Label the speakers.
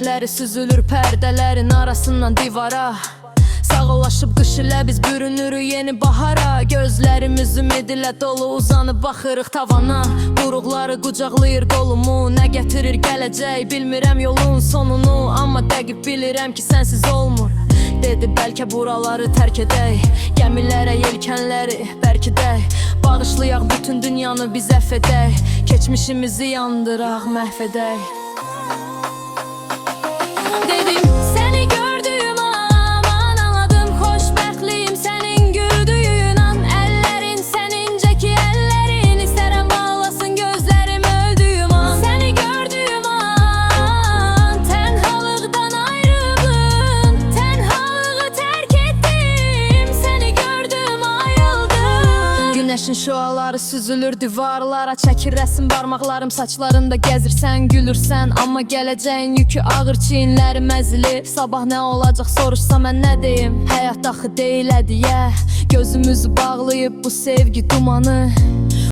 Speaker 1: rəngləri süzülür pərdələrin arasından divara. Sağollaşıb qış ilə biz bürünürük yeni bahara. Gözlərimiz ümid ilə dolu uzanıb baxırıq tavana. Buruqları qucaqlayır qolumu, nə gətirir gələcək bilmirəm yolun sonunu. Amma dəqiq bilirəm ki sənsiz olmur. Dedi bəlkə buraları tərk edək, gəmilərə yelkənləri bərkidək. Bağışlayaq bütün dünyanı biz əff edək, keçmişimizi yandıraq, məhv edək. Dedim səni gördüyüm an anladım, xoşbəxtliyim sənin güldüyün an. Əllərin sənincəki əllərin, istərəm bağlasın gözlərim öldüyüm an. Səni gördüyüm an tənhalıqdan ayrıldım, tənhalığı tərk etdim. Səni gördüm ayıldım. Günəşin şüaları süzülür divarlara, çəkir rəsm barmaqlarım saçlarında. Gəzirsən, gülürsən, amma gələcəyin yükü ağır, çiyinlərim əzilir. Sabah nə olacaq soruşsa mən nə deyim? Həyat axı deyil hədiyyə, gözümüzü bağlayıb bu sevgi dumanı.